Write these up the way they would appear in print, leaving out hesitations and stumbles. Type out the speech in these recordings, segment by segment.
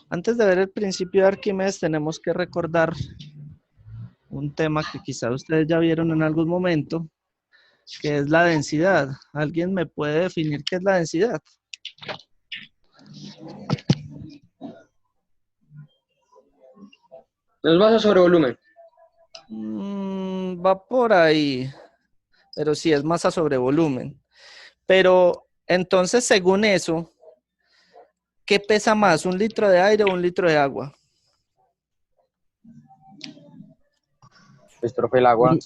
Antes de ver el principio de Arquímedes, tenemos que recordar un tema que quizá ustedes ya vieron en algún momento, que es la densidad. ¿Alguien me puede definir qué es la densidad? ¿No es masa sobre volumen? Va por ahí, pero sí es masa sobre volumen. Pero entonces, según eso, ¿qué pesa más, un litro de aire o un litro de agua? Pues, profe, el agua,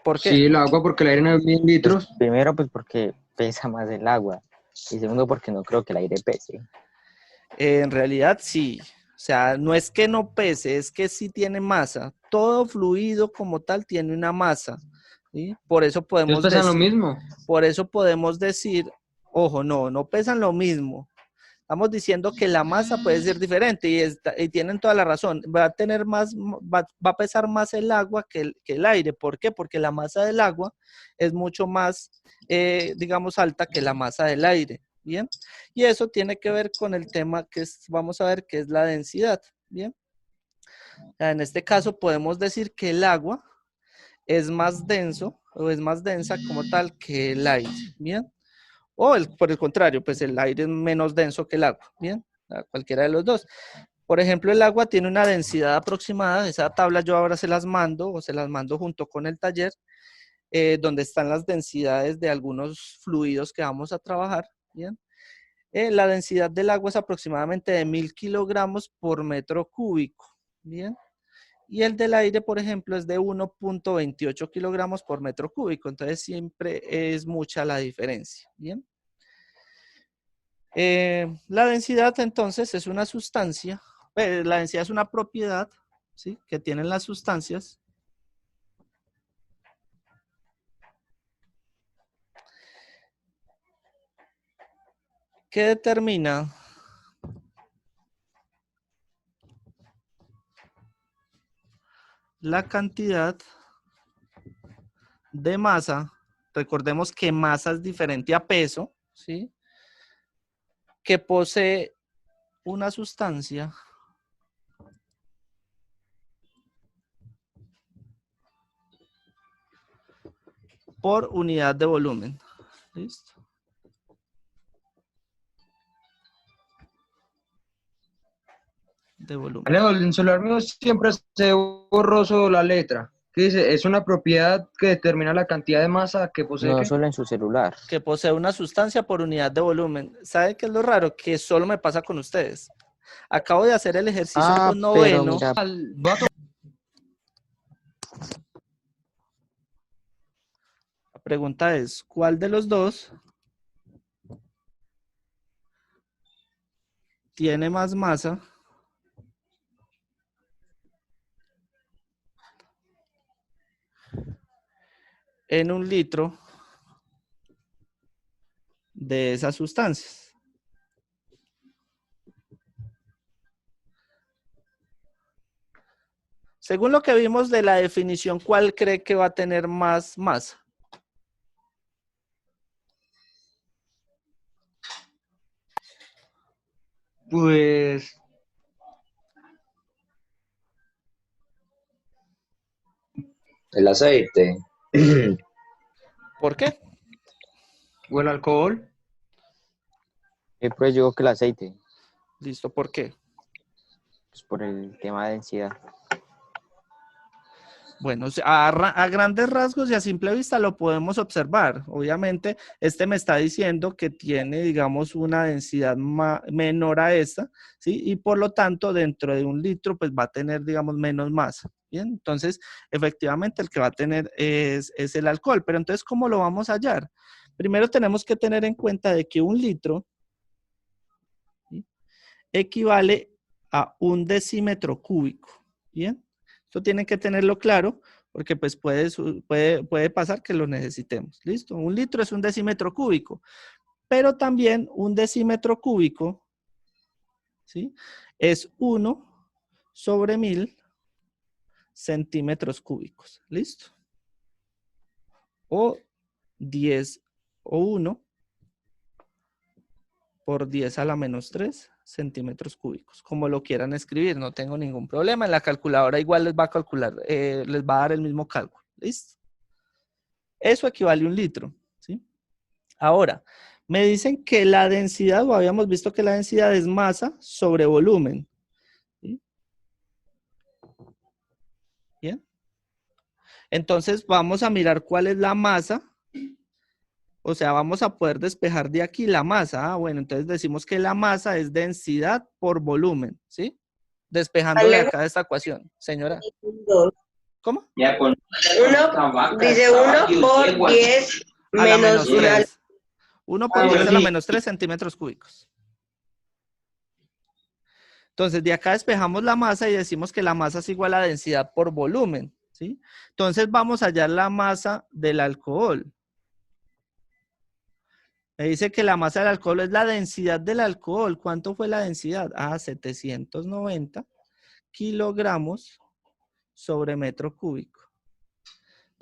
¿Por qué? Sí, el agua porque el aire no es 1000 pues litros. primero pues porque pesa más el agua y segundo porque no creo que el aire pese. En realidad sí. O sea, no es que no pese, es que sí tiene masa. Todo fluido como tal tiene una masa. ¿Sí? Ellos pesan lo mismo. Por eso podemos decir, ojo, no pesan lo mismo. Estamos diciendo que la masa puede ser diferente y tienen toda la razón. Va a tener más, va a pesar más el agua que el aire. ¿Por qué? Porque la masa del agua es mucho más, digamos, alta que la masa del aire. Bien. Y eso tiene que ver con el tema que vamos a ver, que es la densidad. Bien. En este caso podemos decir que el agua es más denso o es más densa como tal que el aire. Bien. Por el contrario, pues el aire es menos denso que el agua, ¿bien? Cualquiera de los dos. Por ejemplo, el agua tiene una densidad aproximada, esa tabla yo ahora se las mando o se las mando junto con el taller, donde están las densidades de algunos fluidos que vamos a trabajar, ¿bien? La densidad del agua es aproximadamente de 1000 kilogramos por metro cúbico, ¿bien? Y el del aire, por ejemplo, es de 1.28 kilogramos por metro cúbico, entonces siempre es mucha la diferencia, ¿bien? La densidad entonces es una sustancia, la densidad es una propiedad, ¿sí?, que tienen las sustancias que determina la cantidad de masa. Recordemos que masa es diferente a peso, ¿sí?, que posee una sustancia por unidad de volumen. ¿Listo? De volumen. Alejo, en el celular mío siempre se borroso la letra. ¿Qué dice? Es una propiedad que determina la cantidad de masa que posee. No ¿Qué? solo en su celular. Que posee una sustancia por unidad de volumen. ¿Sabe qué es lo raro? Que solo me pasa con ustedes. Acabo de hacer el ejercicio Ah, con pero noveno. mira, La pregunta es, ¿cuál de los dos tiene más masa en un litro de esas sustancias? Según lo que vimos de la definición, ¿cuál cree que va a tener más masa? Pues El aceite. ¿Por qué? o el alcohol. pues yo digo que el aceite, Listo, ¿por qué? pues por el tema de densidad. Bueno, a grandes rasgos y a simple vista lo podemos observar. Obviamente, este me está diciendo que tiene, digamos, una densidad menor a esta, ¿sí? Y por lo tanto, dentro de un litro, pues va a tener, digamos, menos masa. Bien, entonces, efectivamente, el que va a tener es el alcohol. Pero entonces, ¿cómo lo vamos a hallar? Primero tenemos que tener en cuenta de que un litro, ¿sí?, equivale a un decímetro cúbico. Bien. Esto tienen que tenerlo claro porque pues puede pasar que lo necesitemos. ¿Listo? Un litro es un decímetro cúbico, pero también un decímetro cúbico, ¿sí?, es 1/1000 centímetros cúbicos. ¿Listo? O 10 o 1 por 10 a la menos 3 centímetros cúbicos. Como lo quieran escribir, no tengo ningún problema. En la calculadora igual les va a calcular, les va a dar el mismo cálculo. ¿Listo? Eso equivale a 1 litro. ¿Sí? Ahora, me dicen que la densidad, o habíamos visto que la densidad es masa sobre volumen. ¿Sí? Bien. Entonces vamos a mirar cuál es la masa. O sea, vamos a poder despejar de aquí la masa. Ah, bueno, entonces decimos que la masa es densidad por volumen, ¿sí? Despejando de acá esta ecuación. Señora. ¿Cómo? Dice 1 por 10 A la menos menos 1. 3. 1 por 10 a la menos 3 centímetros cúbicos. Entonces, de acá despejamos la masa y decimos que la masa es igual a densidad por volumen, ¿sí? Entonces, vamos a hallar la masa del alcohol. Me dice que la masa del alcohol es la densidad del alcohol. ¿Cuánto fue la densidad? Ah, 790 kilogramos sobre metro cúbico.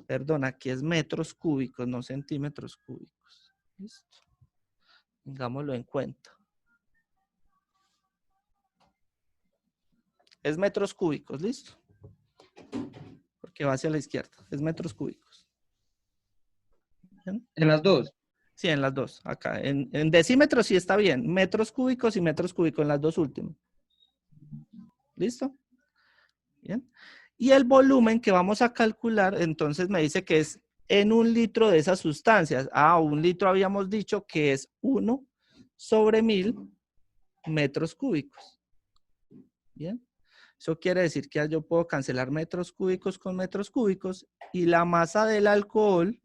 Perdón, aquí es metros cúbicos, no centímetros cúbicos. ¿Listo? Tengámoslo en cuenta. Es metros cúbicos, ¿listo? Porque va hacia la izquierda. Es metros cúbicos. ¿Bien? En las dos. Sí, en las dos. Acá. En decímetros sí está bien. Metros cúbicos y metros cúbicos en las dos últimas. ¿Listo? Bien. Y el volumen que vamos a calcular, entonces me dice que es en 1 litro de esas sustancias. Ah, 1 litro habíamos dicho que es 1 sobre 1000 metros cúbicos. Bien. Eso quiere decir que yo puedo cancelar metros cúbicos con metros cúbicos y la masa del alcohol,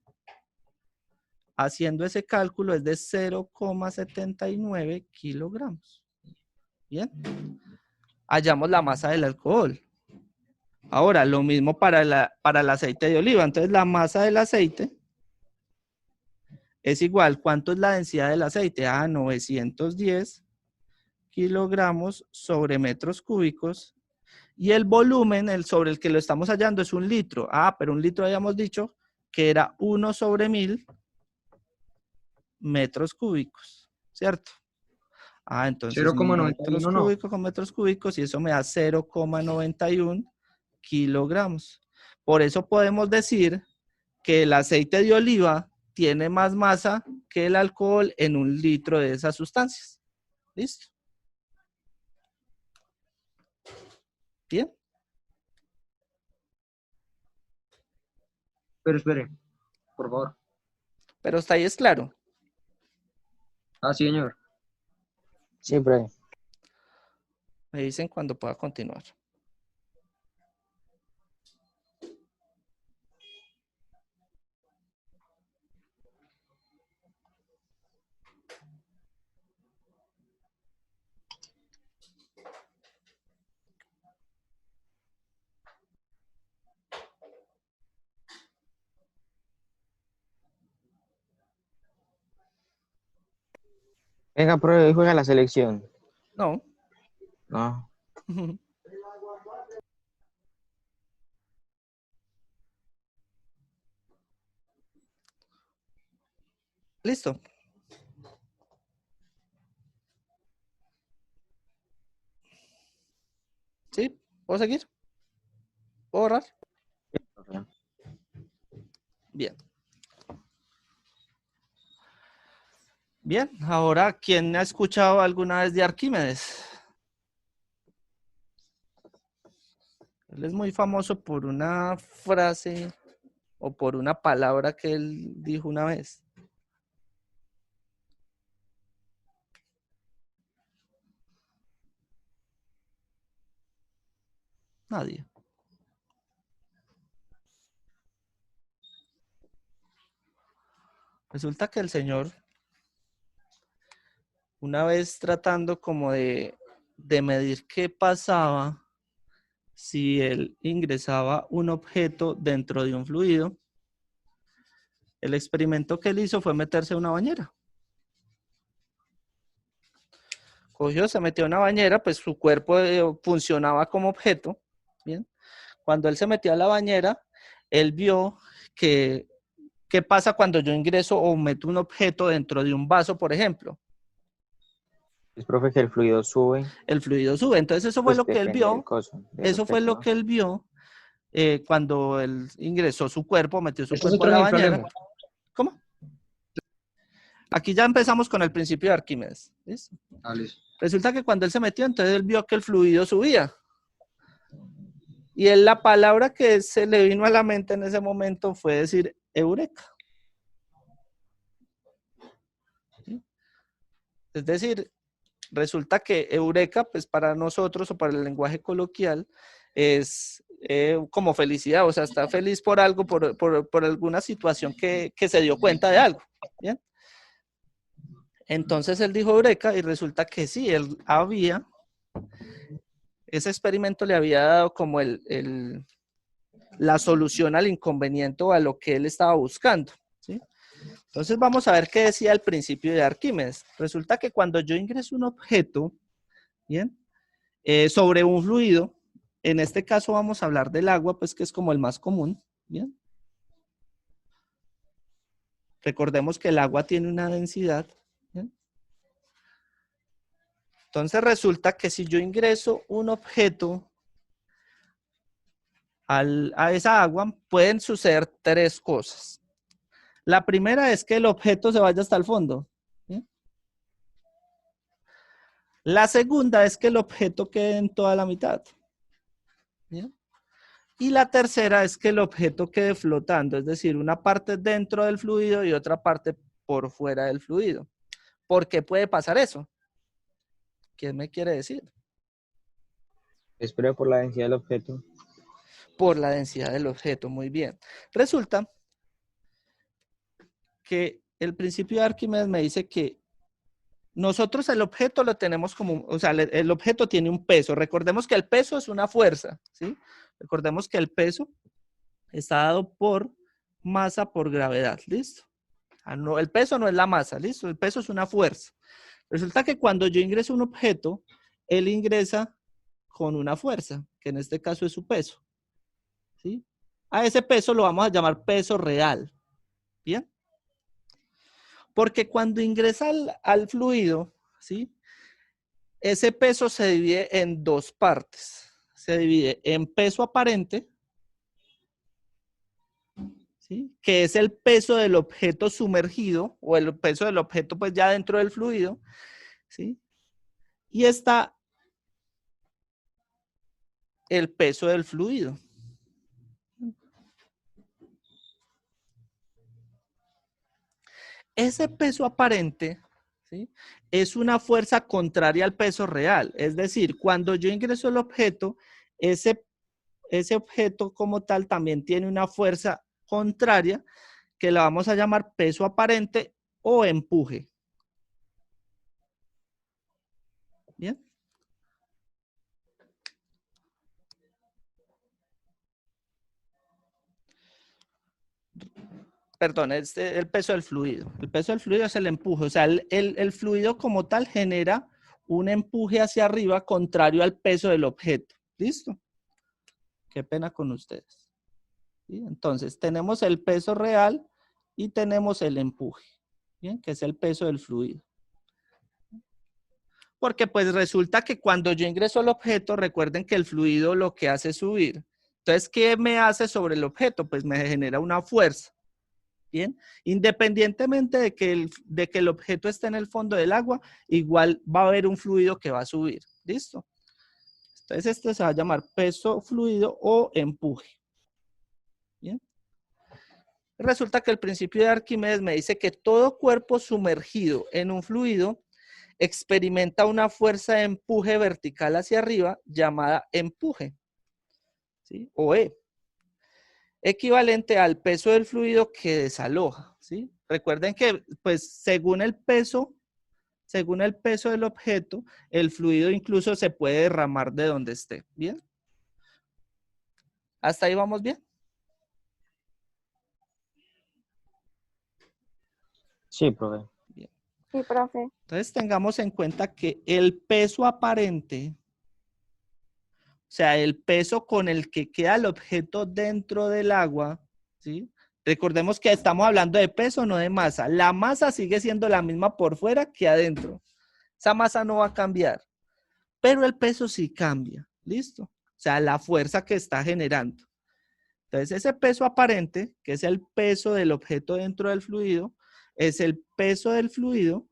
haciendo ese cálculo, es de 0,79 kilogramos. Bien. Hallamos la masa del alcohol. Ahora, lo mismo para el aceite de oliva. Entonces, la masa del aceite es igual. ¿Cuánto es la densidad del aceite? Ah, 910 kilogramos sobre metros cúbicos. Y el volumen sobre el que lo estamos hallando es 1 litro. Ah, pero 1 litro habíamos dicho que era 1 sobre 1000 metros cúbicos, ¿cierto? Ah, entonces 0,91 metros no. cúbicos con metros cúbicos y eso me da 0,91 kilogramos. Por eso podemos decir que el aceite de oliva tiene más masa que el alcohol en 1 litro de esas sustancias. ¿Listo? ¿Bien? Pero espere, por favor. Pero hasta ahí es claro. Ah, sí, señor. Sí, profe. Me dicen cuando pueda continuar. Venga, profe, hoy juega la selección. No. No. Listo. ¿Sí? ¿Puedo seguir? ¿Puedo borrar? Bien. Bien, ahora, ¿quién ha escuchado alguna vez de Arquímedes? Él es muy famoso por una frase o por una palabra que él dijo una vez. Nadie. Resulta que el señor, una vez tratando como de medir qué pasaba si él ingresaba un objeto dentro de un fluido, el experimento que él hizo fue meterse a una bañera. Cogió, se metió a una bañera, pues su cuerpo funcionaba como objeto. Bien. Cuando él se metió a la bañera, él vio que, ¿qué pasa cuando yo ingreso o meto un objeto dentro de un vaso, por ejemplo? Es, profe, que el fluido sube. El fluido sube. Entonces eso fue Pues lo que él depende del vio. coso, del Eso fue objeto, lo ¿no? que él vio cuando él ingresó su cuerpo, metió su Este es cuerpo a otro la ejemplo, bañera. Lemo. ¿Cómo? Aquí ya empezamos con el principio de Arquímedes. ¿Listo? Ah, listo. Resulta que cuando él se metió, entonces él vio que el fluido subía. Y él, la palabra que se le vino a la mente en ese momento fue decir eureka. ¿Sí? Es decir, resulta que eureka, pues para nosotros o para el lenguaje coloquial, es como felicidad, o sea, está feliz por algo, por alguna situación que se dio cuenta de algo. ¿Bien? Entonces él dijo eureka y resulta que sí, él había, ese experimento le había dado como la solución al inconveniente o a lo que él estaba buscando. ¿Sí? Entonces vamos a ver qué decía el principio de Arquímedes. Resulta que cuando yo ingreso un objeto, ¿bien? Sobre un fluido, en este caso vamos a hablar del agua, pues que es como el más común, ¿bien? Recordemos que el agua tiene una densidad, ¿bien? Entonces resulta que si yo ingreso un objeto a esa agua, pueden suceder tres cosas. La primera es que el objeto se vaya hasta el fondo, ¿bien? La segunda es que el objeto quede en toda la mitad, ¿bien? Y la tercera es que el objeto quede flotando, es decir, una parte dentro del fluido y otra parte por fuera del fluido. ¿Por qué puede pasar eso? ¿Qué me quiere decir? Espera por la densidad del objeto. Por la densidad del objeto, muy bien. Resulta que el principio de Arquímedes me dice que nosotros el objeto lo tenemos como, o sea, el objeto tiene un peso. Recordemos que el peso es una fuerza, ¿sí? Recordemos que el peso está dado por masa por gravedad, ¿listo? No, el peso no es la masa, ¿listo? El peso es una fuerza. Resulta que cuando yo ingreso un objeto, él ingresa con una fuerza, que en este caso es su peso, ¿sí? A ese peso lo vamos a llamar peso real, ¿bien? Porque cuando ingresa al fluido, ¿sí? Ese peso se divide en dos partes. Se divide en peso aparente, ¿sí? Que es el peso del objeto sumergido o el peso del objeto pues ya dentro del fluido, ¿sí? Y está el peso del fluido. Ese peso aparente, ¿sí? Es una fuerza contraria al peso real. Es decir, cuando yo ingreso el objeto, ese objeto como tal también tiene una fuerza contraria que la vamos a llamar peso aparente o empuje. ¿Bien? Perdón, es el peso del fluido. El peso del fluido es el empuje. O sea, el fluido como tal genera un empuje hacia arriba contrario al peso del objeto. ¿Listo? Qué pena con ustedes. ¿Sí? Entonces, tenemos el peso real y tenemos el empuje. ¿Bien? Que es el peso del fluido. Porque pues resulta que cuando yo ingreso al objeto, recuerden que el fluido lo que hace es subir. Entonces, ¿qué me hace sobre el objeto? Pues me genera una fuerza. ¿Bien? Independientemente de que el objeto esté en el fondo del agua, igual va a haber un fluido que va a subir. ¿Listo? Entonces, este se va a llamar peso fluido o empuje. ¿Bien? Resulta que el principio de Arquímedes me dice que todo cuerpo sumergido en un fluido experimenta una fuerza de empuje vertical hacia arriba llamada empuje, ¿sí? O E, equivalente al peso del fluido que desaloja, ¿sí? Recuerden que, pues, según el peso del objeto, el fluido incluso se puede derramar de donde esté, ¿bien? ¿Hasta ahí vamos bien? Sí, profe. Bien. Sí, profe. Entonces tengamos en cuenta que el peso aparente, o sea, el peso con el que queda el objeto dentro del agua, ¿sí? Recordemos que estamos hablando de peso, no de masa. La masa sigue siendo la misma por fuera que adentro, Esa masa no va a cambiar, pero el peso sí cambia. ¿Listo? O sea, la fuerza que está generando. Entonces, ese peso aparente, que es el peso del objeto dentro del fluido, es el peso del fluido,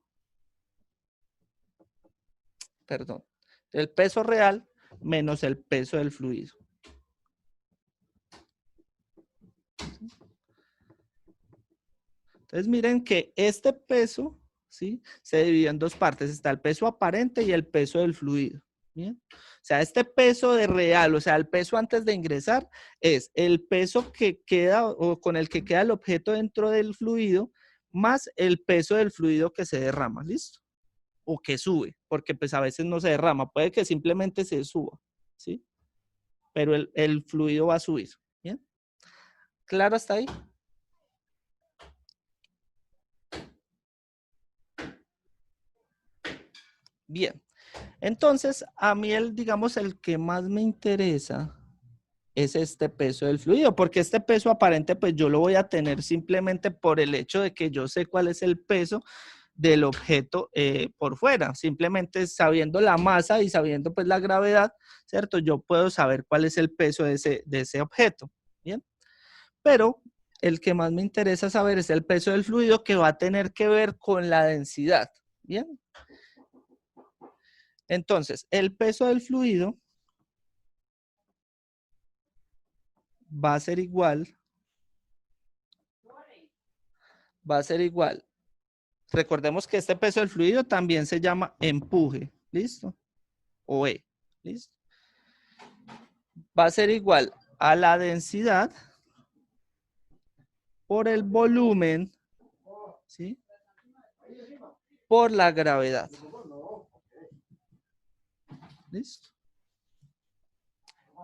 perdón, el peso real menos el peso del fluido. Entonces, miren que este peso, ¿sí?, se divide en dos partes. Está el peso aparente y el peso del fluido. ¿Bien? O sea, este peso de real, o sea, el peso antes de ingresar, es el peso que queda o con el que queda el objeto dentro del fluido, más el peso del fluido que se derrama, ¿listo? O que sube, porque pues a veces no se derrama, puede que simplemente se suba, ¿sí? Pero el fluido va a subir, ¿bien? ¿Claro hasta ahí? Bien. Entonces, a mí digamos, el que más me interesa es este peso del fluido, porque este peso aparente, pues yo lo voy a tener simplemente por el hecho de que yo sé cuál es el peso del objeto por fuera. Simplemente sabiendo la masa y sabiendo pues la gravedad, ¿cierto? Yo puedo saber cuál es el peso de ese objeto, ¿bien? Pero el que más me interesa saber es el peso del fluido, que va a tener que ver con la densidad, ¿bien? Entonces, el peso del fluido va a ser igual, recordemos que este peso del fluido también se llama empuje, ¿listo? O E, ¿listo? Va a ser igual a la densidad por el volumen, ¿sí?, por la gravedad. ¿Listo?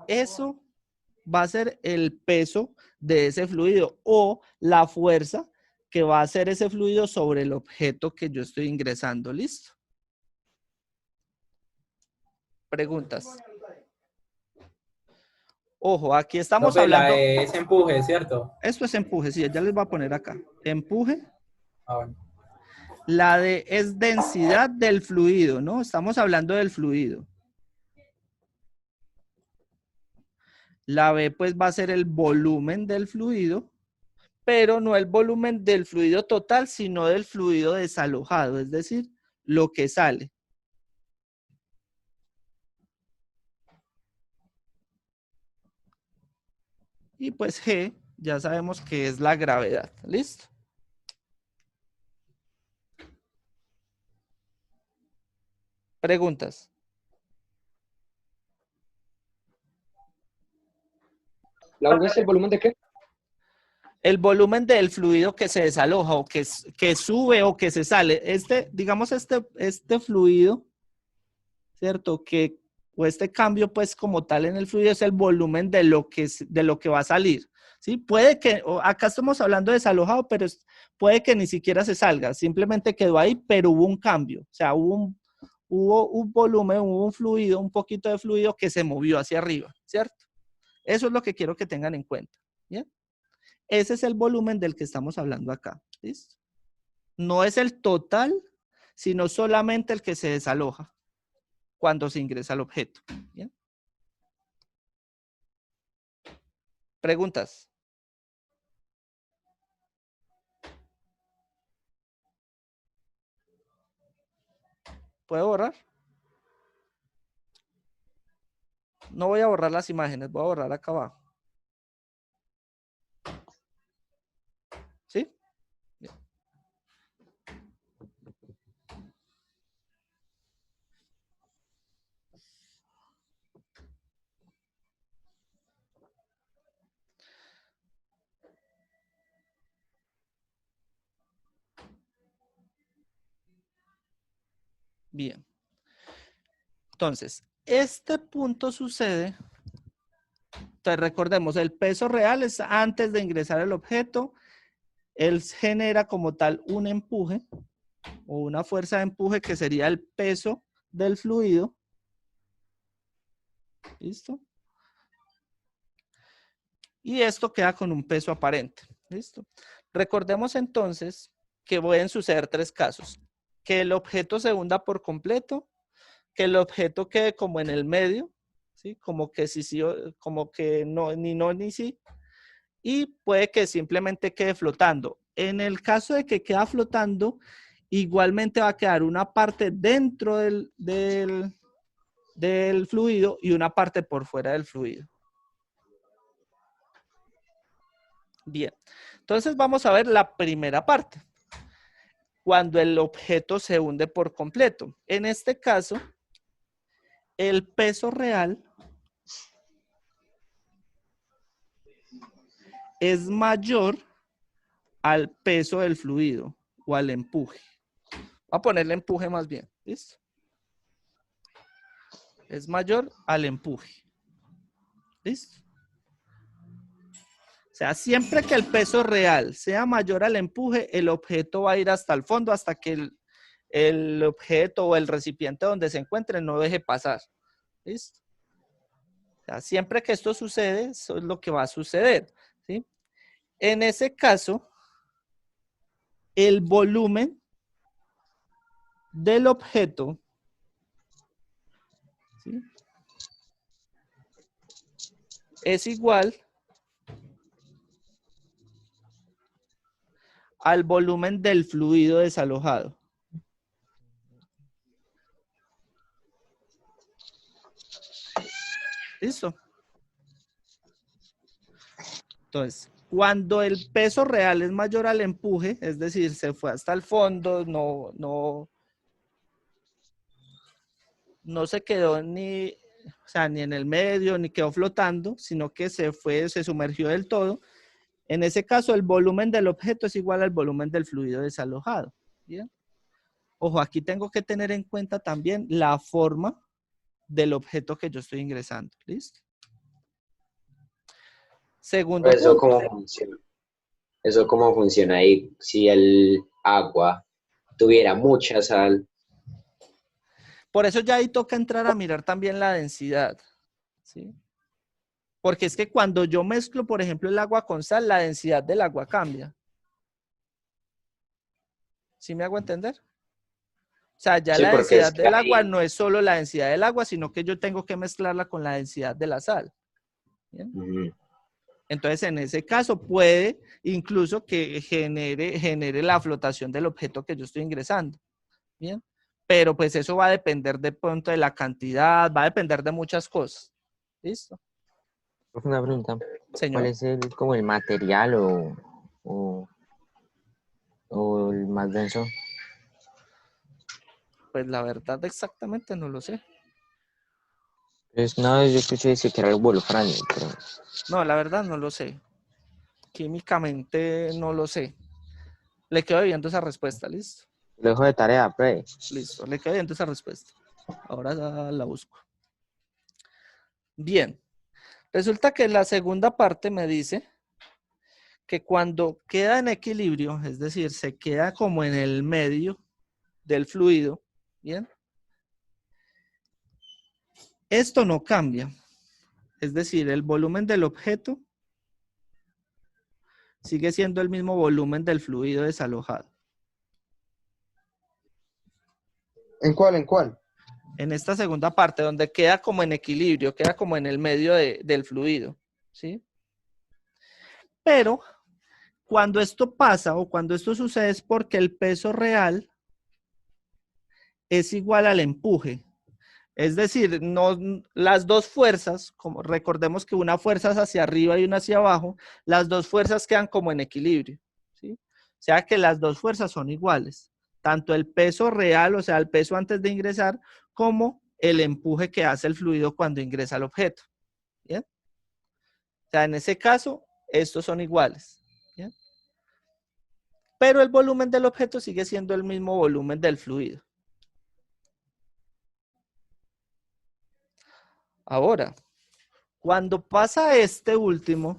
Eso va a ser el peso de ese fluido o la fuerza que va a hacer ese fluido sobre el objeto que yo estoy ingresando. ¿Listo? Preguntas. Ojo, aquí estamos Profe, hablando. es empuje, ¿cierto? Esto es empuje, sí, ya les voy a poner acá. Empuje. Ah, bueno. La D es densidad del fluido, ¿no? Estamos hablando del fluido. La B pues va a ser el volumen del fluido, pero no el volumen del fluido total, sino del fluido desalojado, es decir, lo que sale. Y pues G, ya sabemos que es la gravedad. ¿Listo? Preguntas. ¿La V es el volumen de qué? El volumen del fluido que se desaloja o que sube o que se sale. Digamos, este fluido, ¿cierto? O este cambio, pues, como tal en el fluido es el volumen de lo que va a salir. ¿Sí? Puede que, acá estamos hablando de desalojado, pero puede que ni siquiera se salga. Simplemente quedó ahí, pero hubo un cambio. O sea, hubo un volumen, hubo un fluido, un poquito de fluido que se movió hacia arriba, ¿cierto? Eso es lo que quiero que tengan en cuenta. ¿Bien? Ese es el volumen del que estamos hablando acá. ¿Listo? No es el total, sino solamente el que se desaloja cuando se ingresa al objeto. ¿Bien? ¿Preguntas? ¿Puedo borrar? No voy a borrar las imágenes, voy a borrar acá abajo. ¿Sí? Bien. Bien. Entonces, este punto sucede. Entonces, recordemos, el peso real es antes de ingresar el objeto. Él genera como tal un empuje o una fuerza de empuje que sería el peso del fluido. ¿Listo? Y esto queda con un peso aparente. ¿Listo? Recordemos entonces que pueden suceder tres casos. que el objeto se hunda por completo, que el objeto quede como en el medio, ¿sí? Como que sí, como que no, ni sí. Y puede que simplemente quede flotando. En el caso de que queda flotando, igualmente va a quedar una parte dentro del fluido y una parte por fuera del fluido. Bien, entonces vamos a ver la primera parte. Cuando el objeto se hunde por completo. En este caso, el peso real es mayor al peso del fluido o al empuje. Voy a ponerle empuje más bien. ¿Listo? Es mayor al empuje. ¿Listo? O sea, siempre que el peso real sea mayor al empuje, el objeto va a ir hasta el fondo hasta que el objeto o el recipiente donde se encuentre no deje pasar. ¿Listo? O sea, siempre que esto sucede, eso es lo que va a suceder. ¿Sí? En ese caso, el volumen del objeto, ¿sí?, es igual al volumen del fluido desalojado. ¿Listo? Entonces, cuando el peso real es mayor al empuje, es decir, se fue hasta el fondo, no se quedó ni, o sea, ni en el medio, ni quedó flotando, sino que se fue, se sumergió del todo. En ese caso, el volumen del objeto es igual al volumen del fluido desalojado. ¿Bien? Ojo, aquí tengo que tener en cuenta también la forma del objeto que yo estoy ingresando. ¿Listo? Segundo ¿Eso punto. cómo funciona? ¿Eso cómo funciona ahí? Si el agua tuviera mucha sal. Por eso ya ahí toca entrar a mirar también la densidad. ¿Sí? Porque es que cuando yo mezclo, por ejemplo, el agua con sal, la densidad del agua cambia. ¿Sí me hago entender? O sea, ya Sí, la porque densidad es que del agua ahí... no es solo la densidad del agua, sino que yo tengo que mezclarla con la densidad de la sal. ¿Bien? Ujú. Entonces, en ese caso puede incluso que genere la flotación del objeto que yo estoy ingresando. ¿Bien? Pero pues eso va a depender de pronto de la cantidad, va a depender de muchas cosas. ¿Listo? Una pregunta. ¿Cuál Señor. es como el material o, o el más denso? Pues la verdad exactamente no lo sé. Pues una vez yo escuché decir que era el wolframio, pero No, la verdad no lo sé. Químicamente no lo sé. Le quedo viendo esa respuesta, ¿listo? lo dejo de tarea, pues. Listo, le quedo viendo esa respuesta. Ahora la busco. Bien. Resulta que la segunda parte me dice que cuando queda en equilibrio, es decir, se queda como en el medio del fluido, ¿bien? Esto no cambia. Es decir, el volumen del objeto sigue siendo el mismo volumen del fluido desalojado. ¿En cuál? ¿En cuál? En esta segunda parte, donde queda como en equilibrio, queda como en el medio del fluido, ¿sí? Pero cuando esto pasa o cuando esto sucede es porque el peso real es igual al empuje. Es decir, no, las dos fuerzas, como recordemos que una fuerza es hacia arriba y una hacia abajo, las dos fuerzas quedan como en equilibrio, ¿sí? O sea que las dos fuerzas son iguales, tanto el peso real, o sea, el peso antes de ingresar, como el empuje que hace el fluido cuando ingresa al objeto, ¿bien? O sea, en ese caso, estos son iguales, ¿bien? Pero el volumen del objeto sigue siendo el mismo volumen del fluido. Ahora, cuando pasa este último,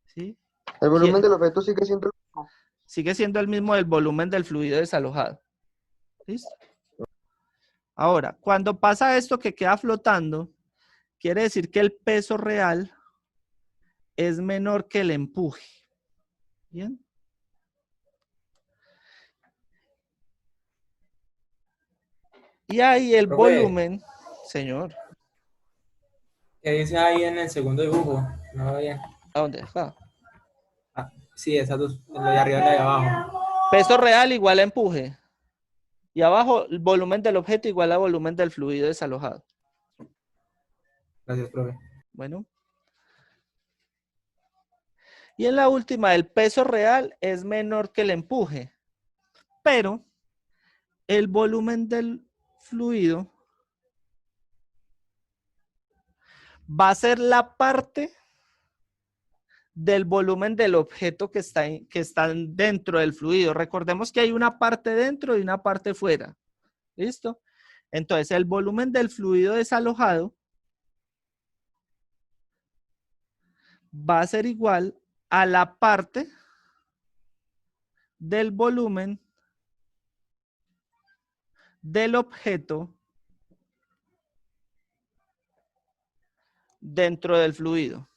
¿sí?, El volumen del objeto sigue siendo el mismo. sigue siendo el mismo del volumen del fluido desalojado. ¿Listo? Ahora, cuando pasa esto que queda flotando, quiere decir que el peso real es menor que el empuje. ¿Bien? Y ahí el Profe. volumen, señor, ¿Qué dice ahí en el segundo dibujo? No, bien. ¿a dónde? Acá. Ah, sí, esas dos, lo de arriba y lo de abajo. Peso real igual a empuje. Y abajo, el volumen del objeto igual al volumen del fluido desalojado. Gracias, profe. Bueno. Y en la última, el peso real es menor que el empuje. Pero el volumen del fluido va a ser la parte del volumen del objeto que está dentro del fluido. Recordemos que hay una parte dentro y una parte fuera. ¿Listo? Entonces, el volumen del fluido desalojado va a ser igual a la parte del volumen del objeto dentro del fluido.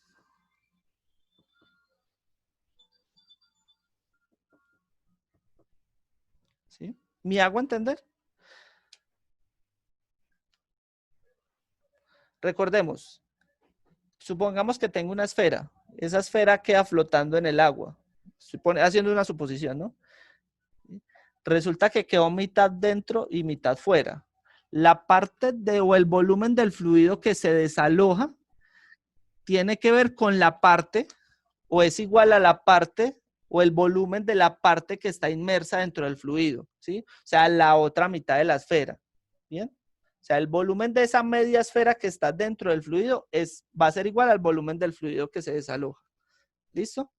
¿Sí? ¿Me hago entender? Recordemos, supongamos que tengo una esfera. Esa esfera queda flotando en el agua. Estoy haciendo una suposición, ¿no? Resulta que quedó mitad dentro y mitad fuera. La parte o el volumen del fluido que se desaloja tiene que ver con la parte o es igual a la parte o el volumen de la parte que está inmersa dentro del fluido, ¿sí? O sea, la otra mitad de la esfera, ¿bien? O sea, el volumen de esa media esfera que está dentro del fluido va a ser igual al volumen del fluido que se desaloja. ¿Listo?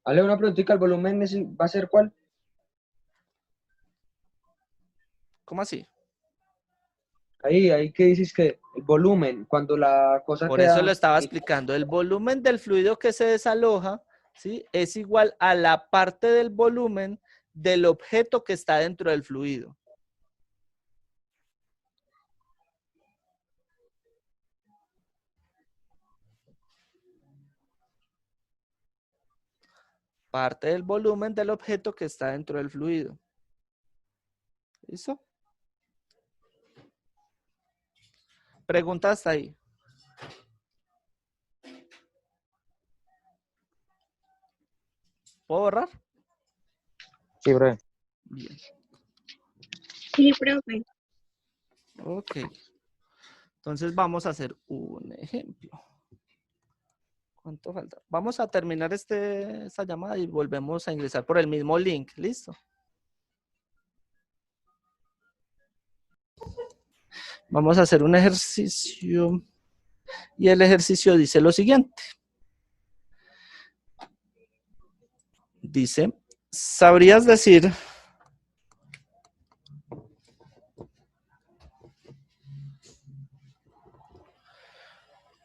Dale una preguntita, ¿el volumen va a ser cuál? ¿Cómo así? Ahí que dices que el volumen, cuando la cosa Por eso queda... lo estaba explicando. El volumen del fluido que se desaloja, ¿sí? Es igual a la parte del volumen del objeto que está dentro del fluido. Parte del volumen del objeto que está dentro del fluido. ¿Listo? Pregunta hasta ahí. ¿Puedo borrar? Sí, profe. Bien. Sí, profe. Ok. Entonces vamos a hacer un ejemplo. ¿Cuánto falta? Vamos a terminar esta llamada y volvemos a ingresar por el mismo link. ¿Listo? Vamos a hacer un ejercicio. Y el ejercicio dice lo siguiente. Dice, ¿sabrías decir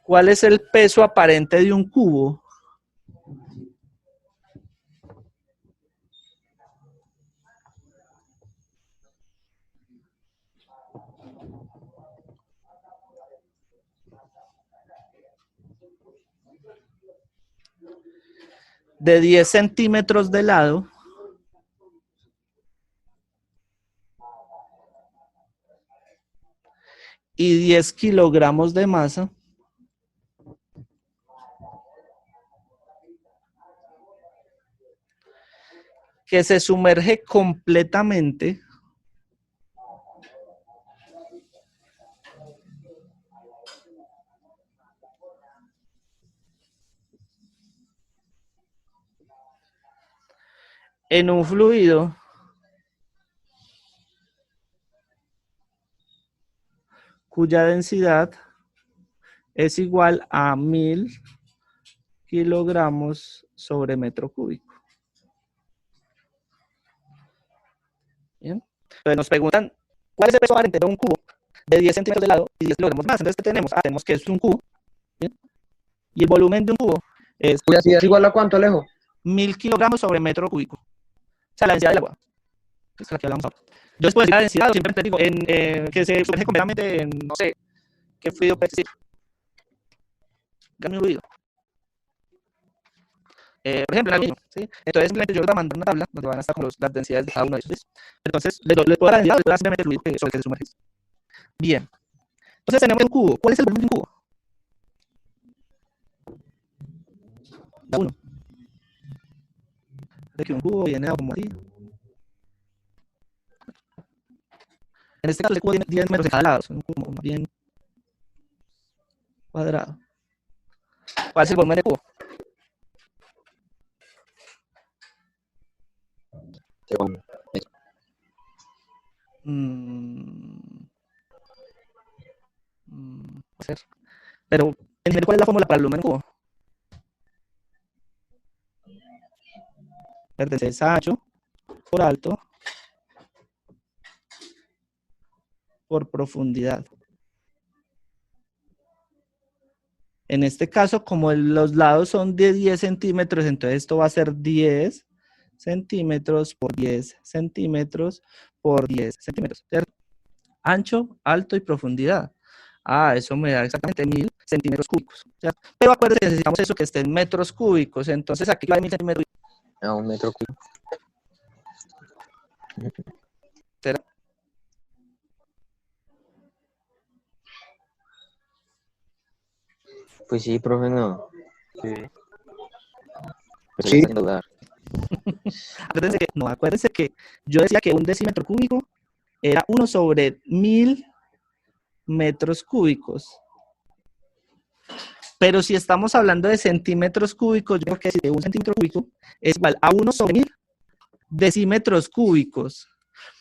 cuál es el peso aparente de un cubo? De 10 centímetros de lado y 10 kilogramos de masa que se sumerge completamente en un fluido cuya densidad es igual a 1000 kilogramos sobre metro cúbico. Bien. Entonces nos preguntan, ¿cuál es el peso aparente de un cubo de 10 centímetros de lado y 10 kilogramos más? Entonces, ¿qué tenemos? Tenemos que es un cubo. ¿Bien? Y el volumen de un cubo es Uy, así es igual a cuánto, Alejo. 1000 kilogramos sobre metro cúbico. O sea, la densidad del agua. Esa es la que hablamos ahora. Yo después de la densidad, siempre te digo, que se sumerge completamente en, no sé, ¿qué fluido puede decir? Dame un fluido. Por ejemplo, en el mismo, ¿sí? Entonces, simplemente yo les voy a mandar una tabla donde van a estar con las densidades de cada uno de ellos. ¿Listo? Entonces, les puedo dar la densidad, les puedo dar simplemente el fluido sobre el que se sumerge. Bien. Entonces, tenemos un cubo. ¿Cuál es el volumen de un cubo? Da uno. De que un cubo viene como así. En este caso, el cubo tiene 10 metros de cada lado. Es un cubo bien cuadrado. ¿Cuál es el volumen del cubo? Según- Puede ser. Pero, ¿cuál es la fórmula para el volumen del cubo? Es ancho por alto por profundidad. En este caso, como los lados son de 10 centímetros, entonces esto va a ser 10 centímetros por 10 centímetros por 10 centímetros, ¿cierto? Ancho, alto y profundidad. Ah, eso me da exactamente 1000 centímetros cúbicos, ¿cierto? Pero acuérdense que necesitamos eso que esté en metros cúbicos, entonces aquí va 1000 centímetros. A 1 metro cúbico. ¿Será? Pues sí, profe, no. Sí. Pero Sí. me está haciendo dudar. Acuérdense que yo decía que un decímetro cúbico era 1 sobre 1000 metros cúbicos. Pero si estamos hablando de centímetros cúbicos, yo creo que si un centímetro cúbico es igual a 1 sobre 1000 decímetros cúbicos.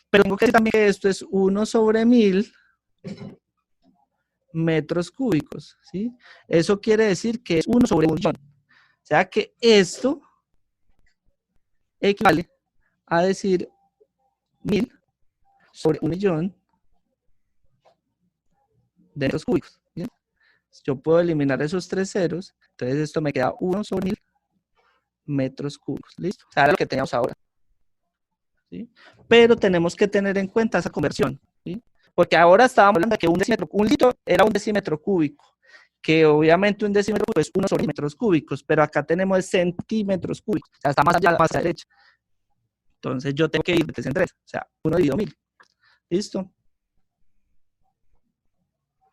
Pero tengo que decir también que esto es 1 sobre 1000 metros cúbicos, ¿sí? Eso quiere decir que es 1 sobre 1.000.000. O sea que esto equivale a decir 1000 sobre 1.000.000 de metros cúbicos. ¿Bien? Yo puedo eliminar esos 3 ceros, entonces esto me queda 1 sobre 1000 metros cúbicos. ¿Listo? O sea, era lo que teníamos ahora. ¿Sí? Pero tenemos que tener en cuenta esa conversión, ¿sí? Porque ahora estábamos hablando de que un litro era un decímetro cúbico, que obviamente un decímetro cúbico es 1 sobre metros cúbicos, pero acá tenemos centímetros cúbicos, o sea, está más allá, más a la derecha. Entonces yo tengo que ir de 3 en 3, o sea, 1 dividido 1000. ¿Listo?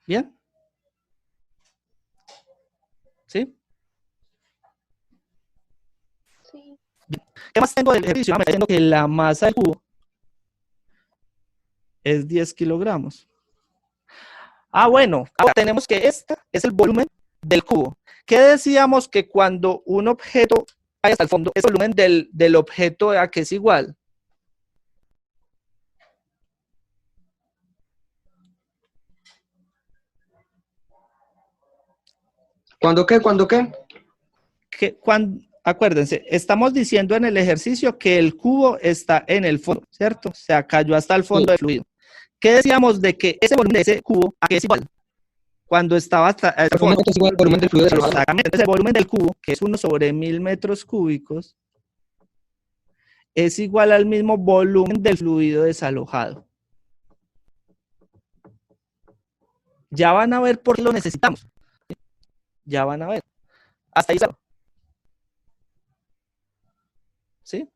¿Bien? ¿Sí? Sí. ¿Qué más tengo del ejercicio? Me está diciendo que la masa del cubo es 10 kilogramos. Ah, bueno, ahora tenemos que este es el volumen del cubo. ¿Qué decíamos que cuando un objeto vaya hasta el fondo, es el volumen del objeto a que es igual? ¿Cuándo qué? ¿Cuándo qué? Acuérdense, estamos diciendo en el ejercicio que el cubo está en el fondo, ¿cierto? O sea, cayó hasta el fondo del fluido. ¿Qué decíamos de que ese volumen de ese cubo a qué es igual? Cuando estaba hasta el fondo. Es igual al volumen del fluido desalojado. Exactamente. Entonces, el volumen del cubo, que es 1 sobre 1000 metros cúbicos, es igual al mismo volumen del fluido desalojado. Ya van a ver por qué lo necesitamos. Ya van a ver. Hasta ahí. ¿Sí?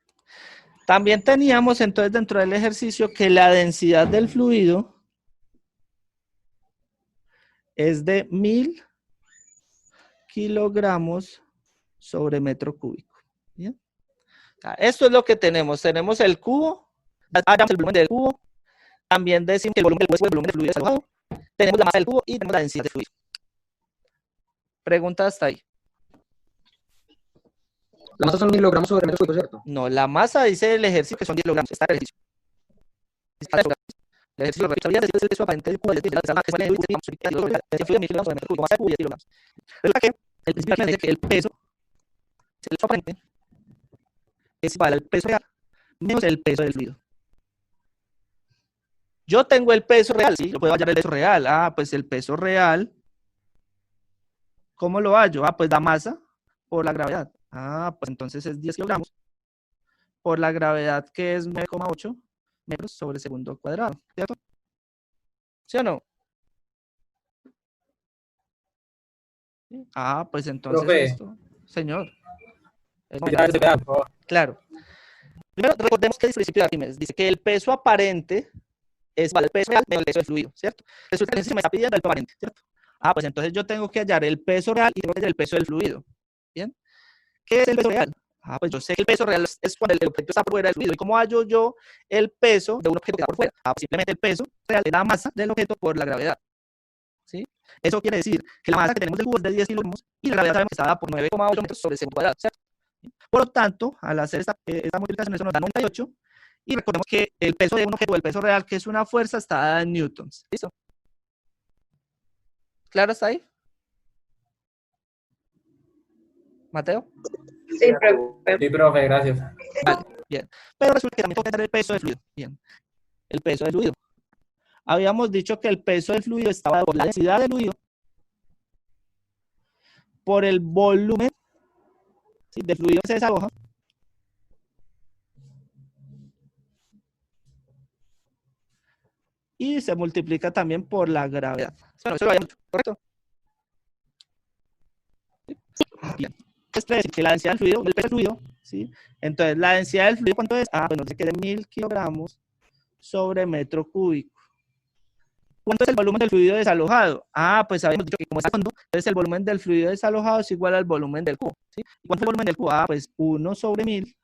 También teníamos entonces dentro del ejercicio que la densidad del fluido es de 1000 kilogramos sobre metro cúbico. ¿Bien? Esto es lo que tenemos. Tenemos el cubo, hallamos el volumen del cubo, también decimos que el volumen del cubo es el volumen del fluido desalojado, tenemos la masa del cubo y tenemos la densidad del fluido. Pregunta hasta ahí. La masa son kilogramos sobre metros cúbicos, ¿cierto? No, la masa dice el ejercicio que son 10 kilogramos. Está el ejercicio. Está el ejercicio lo repito. Decir el peso aparente del cubo de la masa que sale del cubo el fluido de 1000 kilogramos sobre metro cúbico, masa del cubo 10 kilogramos. Resulta que el principio dice que el peso, el peso aparente, es igual al peso real menos el peso del fluido. Yo tengo el peso real, ¿sí? Lo puedo hallar el peso real. Ah, pues el peso real, ¿cómo lo hallo? Ah, pues la masa por la gravedad. Ah, pues entonces es 10 kilogramos por la gravedad que es 9,8 metros sobre segundo cuadrado, ¿cierto? ¿Sí o no? Ah, pues entonces Profe. esto, señor. Es Otra vez se vea, por favor. claro. Primero, recordemos que el principio de Arquímedes dice que el peso aparente es igual al peso real menos el peso del fluido, ¿cierto? Resulta que se me está pidiendo el peso aparente, ¿cierto? Ah, pues entonces yo tengo que hallar el peso real y tengo que hallar el peso del fluido. ¿Bien? ¿Qué es el peso real? Ah, pues yo sé que el peso real es cuando el objeto está por fuera del fluido. ¿Y cómo hallo yo el peso de un objeto que está por fuera? Ah, pues simplemente el peso real es la masa del objeto por la gravedad. ¿Sí? Eso quiere decir que la masa que tenemos del cubo es de 10 kilogramos y la gravedad sabemos que está dada por 9,8 metros sobre segundo cuadrado, ¿cierto? Por lo tanto, al hacer esta multiplicación, eso nos da 98. Y recordemos que el peso de un objeto, el peso real, que es una fuerza, está dada en newtons. ¿Listo? ¿Claro hasta ahí? ¿Mateo? Sí, profe. Sí, profe, gracias. Vale, bien. Pero resulta que también tengo que dar el peso del fluido. Bien. El peso del fluido. Habíamos dicho que el peso del fluido estaba dado por la densidad del fluido por el volumen, ¿sí?, del fluido que se desaloja y se multiplica también por la gravedad. Bueno, eso lo habíamos dicho, ¿correcto? ¿Sí? Bien. Esto quiere decir que la densidad del fluido, el peso del fluido, ¿sí? Entonces, ¿la densidad del fluido cuánto es? Ah, bueno, dice que es de 1000 kilogramos sobre metro cúbico. ¿Cuánto es el volumen del fluido desalojado? Ah, pues habíamos dicho que como está al fondo, entonces el volumen del fluido desalojado es igual al volumen del cubo, ¿sí? ¿Y cuánto es el volumen del cubo? Ah, pues 1 sobre 1000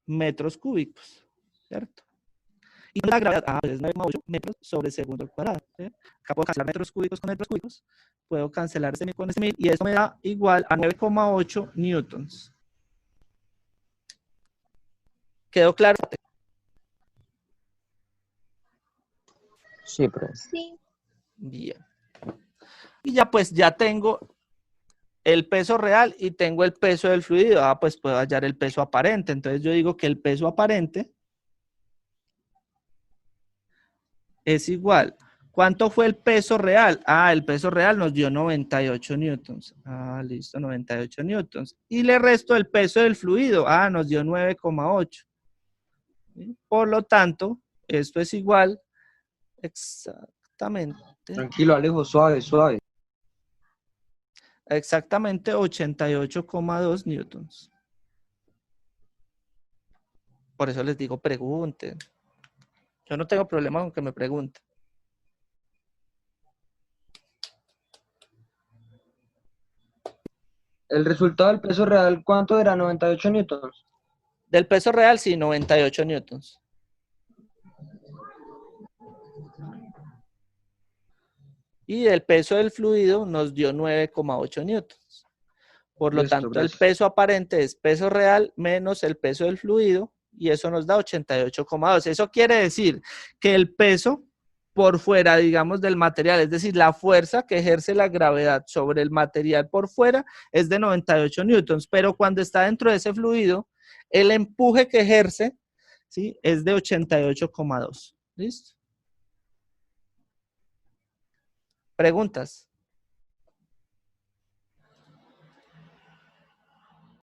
metros cúbicos, ¿cierto? Y la gravedad, ah, pues es 9,8 metros sobre segundo al cuadrado, ¿sí? Acá puedo cancelar metros cúbicos con metros cúbicos, puedo cancelar este 1000 con este 1000 y eso me da igual a 9,8 newtons. ¿Quedó claro? Sí, profe. Sí. Bien. Y ya pues ya tengo el peso real y tengo el peso del fluido. Ah, pues puedo hallar el peso aparente. Entonces yo digo que el peso aparente es igual. ¿Cuánto fue el peso real? Ah, el peso real nos dio 98 newtons. Ah, listo, 98 newtons. Y le resto el peso del fluido. Ah, nos dio 9,8. Por lo tanto, esto es igual exactamente. Tranquilo, Alejo, suave, suave. Exactamente 88,2 newtons. Por eso les digo, pregunten. Yo no tengo problema con que me pregunten. El resultado del peso real, ¿cuánto era? 98 newtons. Del peso real, sí, 98 newtons. Y del peso del fluido nos dio 9,8 newtons. Por lo Listo, tanto, gracias. el peso aparente es peso real menos el peso del fluido y eso nos da 88,2. Eso quiere decir que el peso por fuera, digamos, del material, es decir, la fuerza que ejerce la gravedad sobre el material por fuera es de 98 newtons, pero cuando está dentro de ese fluido, el empuje que ejerce, ¿sí?, es de 88,2. ¿Listo? ¿Preguntas?